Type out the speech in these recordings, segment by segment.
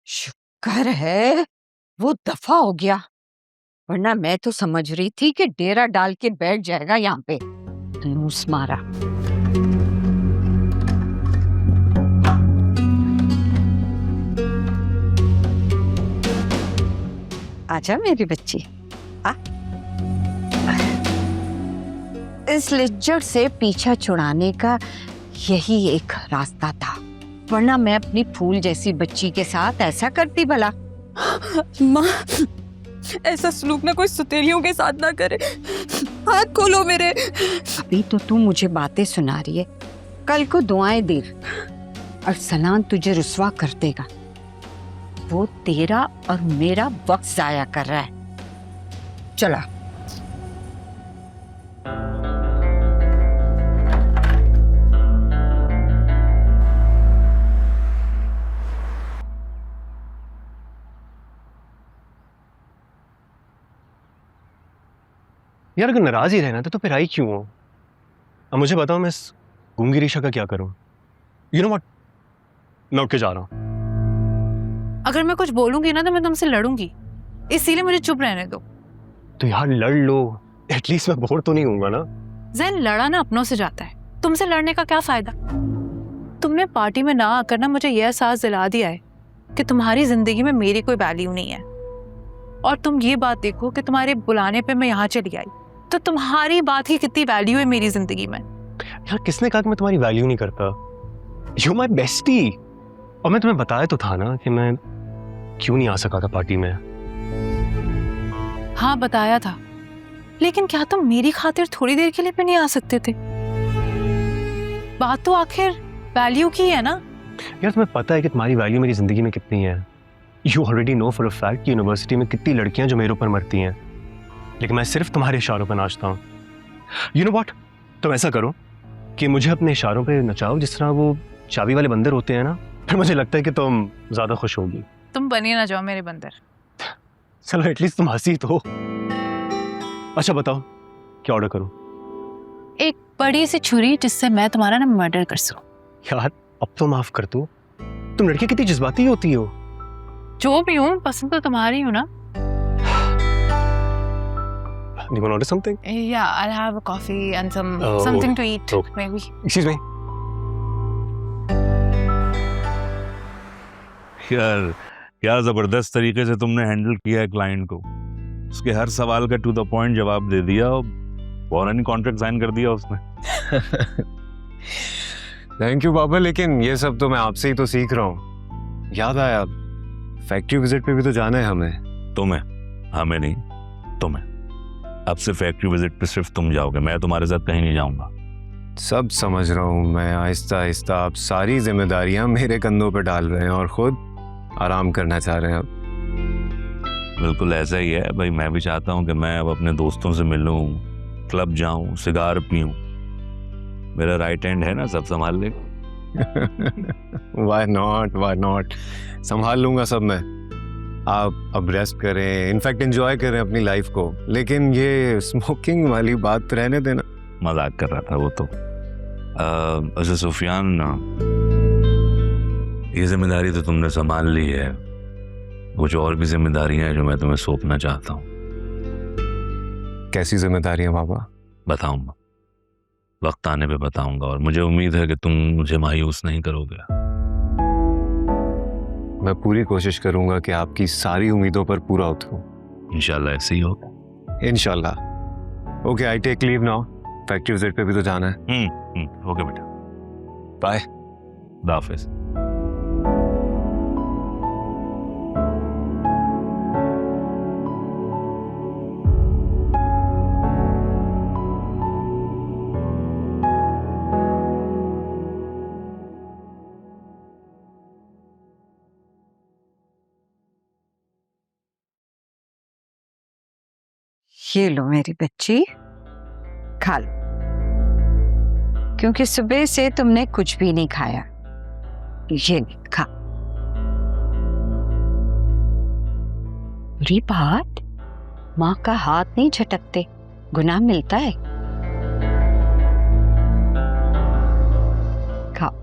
शुक्र है वो दफा हो गया, वरना मैं तो समझ रही थी कि डेरा डाल के बैठ जाएगा यहाँ पे। नूस मारा। आजा मेरी बच्ची, आ। इस लिज्जत से पीछा छुड़ाने का यही एक रास्ता था, वरना मैं अपनी फूल जैसी बच्ची के साथ ऐसा करती भला? माँ, ऐसा सलूक ना कोई सुतेलियों के साथ ना करे। हाथ खोलो मेरे। अभी तो तू मुझे बातें सुना रही है, कल को दुआएं दे और सलाम तुझे रुसवा कर देगा। वो तेरा और मेरा वक्त जाया कर रहा है। चला। यार अगर नाराज ही रहना तो फिर आई क्यों हो? अब मुझे बताओ मैं इस गूंगी रीशा का क्या करूं? यू नो व्हाट, मैं उठ के जा रहा हूं। अगर मैं कुछ बोलूंगी ना तो मैं तुमसे लड़ूंगी, इसीलिए मुझे चुप रहने दो। तो यार लड़ लो, एटलीस्ट मैं बोर तो नहीं होऊंगा ना। जैन, लड़ा ना अपनों से जाता है, तुमसे लड़ने का क्या फायदा? तुमने पार्टी में ना आकर ना मुझे यह एहसास दिला दिया है कि तुम्हारी जिंदगी में मेरी कोई वैल्यू नहीं है। और तुम ये बात देखो कि तुम्हारे बुलाने पे मैं यहाँ चली आई, तो तुम्हारी बात ही कितनी वैल्यू है मेरी जिंदगी में। यार किसने कहा कि मैं तुम्हारी वैल्यू नहीं करता? You my bestie. और मैं तुम्हें बताया तो था ना कि मैं क्यों नहीं आ सका था पार्टी में। हाँ बताया था, लेकिन क्या तुम मेरी खातिर थोड़ी देर के लिए भी नहीं आ सकते थे? बात तो आखिर वैल्यू की है ना। यार तुम्हें पता है कि तुम्हारी वैल्यू मेरी जिंदगी में कितनी है। You already know for a fact कि यूनिवर्सिटी में कितनी लड़कियां जो मेरे ऊपर मरती हैं, लेकिन मैं सिर्फ तुम्हारे इशारों पर नाचता हूँ। यू नो व्हाट, तुम ऐसा करो कि मुझे अपने इशारों पे नचाओ जिस तरह वो चाबी वाले बंदर होते हैं ना, फिर मुझे लगता है कि तुम ज्यादा खुश होगी। तुम बनिए ना जाओ मेरे बंदर। चलो एटलीस्ट तुम हंसी तो। अच्छा बताओ क्या ऑर्डर करूं? एक बड़ी सी छुरी जिससे मैं तुम्हारा ना मर्डर कर सकूं। यार अब तो माफ कर दो, तुम लड़की कितनी जज्बाती होती हो। जो भी हूँ, पसंद तो तुम्हारी हूँ ना। You want to order something? Yeah, I'll have a coffee and Oh, something to eat, okay. maybe. Excuse me. यार क्या जबरदस्त तरीके से तुमने हैंडल किया है क्लाइंट को। उसके हर सवाल का टू द पॉइंट जवाब दे दिया और फौरन ही कॉन्ट्रैक्ट साइन कर दिया उसने। थैंक यू बाबा, लेकिन ये सब तो मैं आपसे ही तो सीख रहा हूँ। याद आया, फैक्ट्री विजिट पे भी तो जाना है हमें। तुम्हें? हमें नहीं, तुम्हें। अब से फैक्ट्री विजिट पे सिर्फ तुम जाओगे, मैं तुम्हारे साथ कहीं नहीं जाऊंगा। सब समझ रहा हूँ मैं, आहिस्ता आहिस्ता आप सारी जिम्मेदारियां मेरे कंधों पे डाल रहे हैं और खुद आराम करना चाह रहे हैं अब। बिल्कुल ऐसा ही है भाई, मैं भी चाहता हूँ कि मैं अब अपने दोस्तों से मिलूं, क्लब जाऊं, सिगार पीऊं। मेरा राइट हैंड है ना, सब संभाल ले। Why not? संभाल लूंगा सब मैं। आप अब रेस्ट करें, इनफैक्ट एंजॉय करें अपनी लाइफ को, लेकिन ये स्मोकिंग वाली बात रहने देना। मजाक कर रहा था वो तो। अच्छा सुफियान, ये जिम्मेदारी तो तुमने संभाल ली है, कुछ और भी जिम्मेदारियां हैं जो मैं तुम्हें सौंपना चाहता हूँ। कैसी जिम्मेदारियां बाबा? बताऊंगा, वक्त आने पे बताऊंगा, और मुझे उम्मीद है कि तुम मुझे मायूस नहीं करोगे। मैं पूरी कोशिश करूंगा कि आपकी सारी उम्मीदों पर पूरा उतरूं। इंशाल्लाह ऐसे ही होगा। इंशाल्लाह। Okay, I take leave now. Factory visit पे भी तो जाना है। ओके बेटा, बाय। खुदा हाफिज। ये लो मेरी बच्ची, खा लो, क्योंकि सुबह से तुमने कुछ भी नहीं खाया। ये नहीं खा। बुरी बात, माँ का हाथ नहीं झटकते, गुनाह मिलता है। खाओ,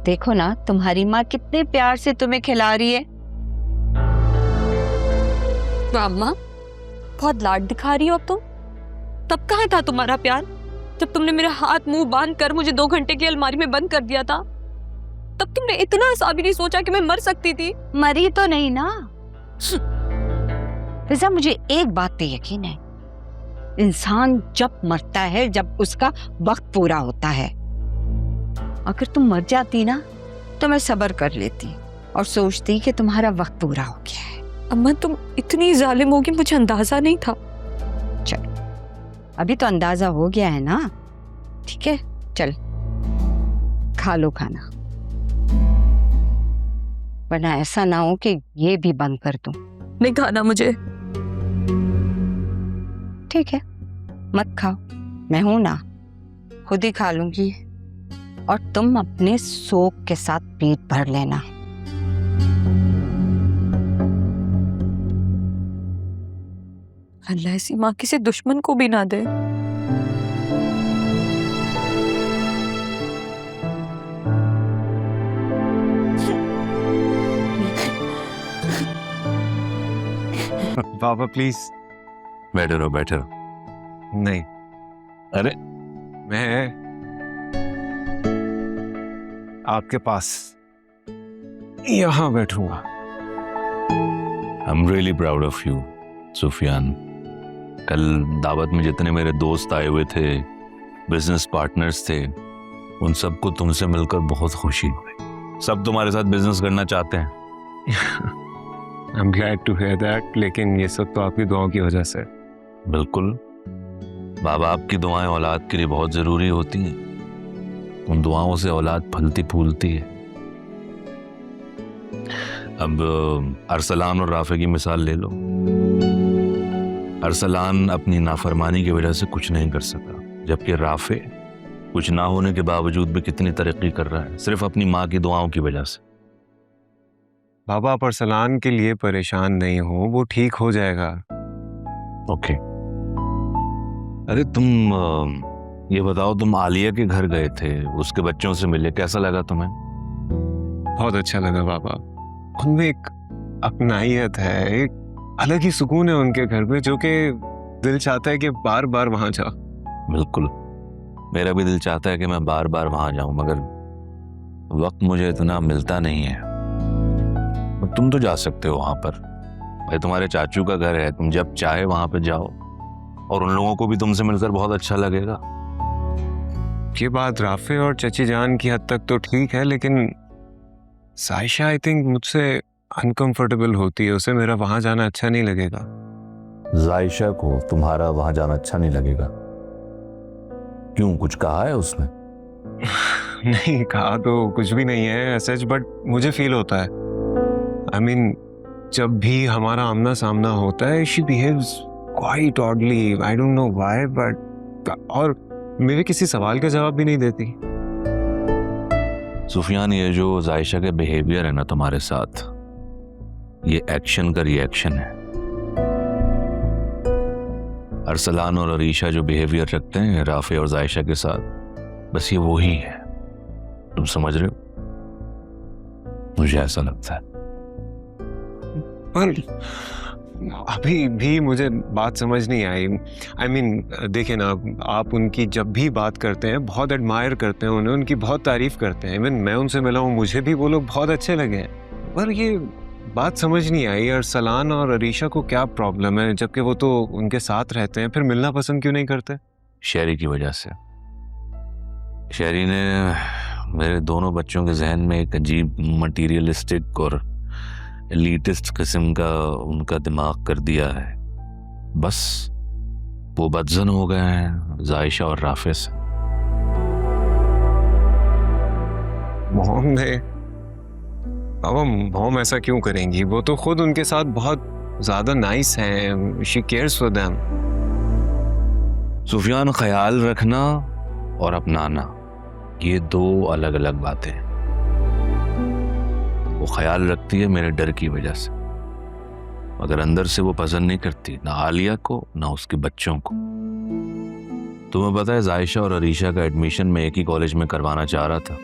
देखो ना तुम्हारी माँ कितने प्यार से तुम्हें खिला रही है। वाह अम्मा, बहुत लाड दिखा रही हो अब तुम। तब कहाँ था तुम्हारा प्यार, जब तुमने मेरा हाथ मुंह बांध कर मुझे 2 घंटे की अलमारी में बंद कर दिया था? तब तुमने इतना सा भी नहीं सोचा कि मैं मर सकती थी। मरी तो नहीं ना। फिजा, मुझे एक बात पे यकीन है, इंसान जब मरता है जब उसका वक्त पूरा होता है। अगर तुम मर जाती ना तो मैं सब्र कर लेती और सोचती कि तुम्हारा वक्त पूरा हो गया है। अम्मा तुम इतनी जालिम होगी, मुझे अंदाजा नहीं था। चल, अभी तो अंदाजा हो गया है ना। ठीक है, चल खा लो खाना, वरना ऐसा ना हो कि ये भी बंद कर दूं। नहीं खाना मुझे। ठीक है, मत खाओ, मैं हूं ना, खुद ही खा लूंगी। और तुम अपने शौक के साथ पेट भर लेना। अल्लाह ऐसी माँ किसी दुश्मन को भी ना दे। पापा प्लीज। बैठे रहो बैठे रहो। नहीं, अरे मैं आपके पास यहाँ बैठूंगा। I am really proud of you Sufiyan. कल दावत में जितने मेरे दोस्त आए हुए थे, बिजनेस पार्टनर्स थे, उन सबको तुमसे मिलकर बहुत खुशी हुई। सब तुम्हारे साथ बिजनेस करना चाहते हैं। I am glad to hear that, लेकिन ये सब तो आपकी दुआओं की वजह से। बिल्कुल, माँ बाप की दुआएं औलाद के लिए बहुत जरूरी होती हैं। उन दुआओं से औलाद फलती फूलती है। अब अरसलान और राफे की मिसाल ले लो। अरसलान अपनी नाफरमानी की वजह से कुछ नहीं कर सका, जबकि राफे कुछ ना होने के बावजूद भी कितनी तरक्की कर रहा है, सिर्फ अपनी माँ की दुआओं की वजह से। बाबा, आप अरसलान के लिए परेशान नहीं हो, वो ठीक हो जाएगा। ओके। अरे तुम ये बताओ, तुम आलिया के घर गए थे, उसके बच्चों से मिले, कैसा लगा तुम्हें? बहुत अच्छा लगा बाबा। उनमें एक अपनाइयत है, एक अलग ही सुकून है उनके घर में, जो कि दिल चाहता है कि बार बार वहां जाओ। बिल्कुल, मेरा भी दिल चाहता है कि मैं बार बार वहां जाऊं, मगर वक्त मुझे इतना मिलता नहीं है। तुम तो जा सकते हो वहां पर, भाई तुम्हारे चाचू का घर है, तुम जब चाहे वहां पर जाओ, और उन लोगों को भी तुमसे मिलकर बहुत अच्छा लगेगा। ये बात राफे और चची जान की हद तक तो ठीक है, लेकिन साइशा आई थिंक मुझसे अनकंफर्टेबल होती है, उसे मेरा वहां जाना अच्छा नहीं लगेगा। जायशा को तुम्हारा वहां जाना अच्छा नहीं लगेगा? क्यों, कुछ कहा है उसने? नहीं, कहा तो कुछ भी नहीं है सच, बट मुझे फील होता है। आई मीन, जब भी हमारा आमना सामना होता है, she behaves quite oddly, I don't know why, but और मेरे किसी सवाल का जवाब भी नहीं देती। सुफियान, ये जो जायशा के बिहेवियर है ना तुम्हारे साथ, ये एक्शन का रिएक्शन है। अरसलान और अरीशा जो बिहेवियर रखते हैं राफे और जायशा के साथ, बस ये वही है। तुम समझ रहे हो? मुझे ऐसा लगता है। पर अभी भी मुझे बात समझ नहीं आई। आई मीन, देखिए ना, आप उनकी जब भी बात करते हैं बहुत एडमायर करते हैं उन्हें, उनकी बहुत तारीफ करते हैं। इवन मैं उनसे मिला हूँ, मुझे भी वो लोग बहुत अच्छे लगे हैं। पर ये बात समझ नहीं आई, अरसलान और अरीशा को क्या प्रॉब्लम है, जबकि वो तो उनके साथ रहते हैं, फिर मिलना पसंद क्यों नहीं करते? शेरी की वजह से। शेरी ने मेरे दोनों बच्चों के जहन में एक अजीब मटीरियलिस्टिक और एलिटिस्ट किस्म का उनका दिमाग कर दिया है। बस वो बदजन हो गए हैं जायशा और राफे से। मॉम ने, बाबा मॉम ऐसा क्यों करेंगी? वो तो खुद उनके साथ बहुत ज्यादा नाइस हैं। She cares for them. Sufiyan, ख्याल रखना और अपनाना, ये दो अलग अलग बातें हैं। वो ख्याल रखती है मेरे डर की वजह से, मगर अंदर से वो पसंद नहीं करती, ना आलिया को ना उसके बच्चों को। तुम्हें पता है, जायशा और अरीशा का एडमिशन मैं एक ही कॉलेज में करवाना चाह रहा था,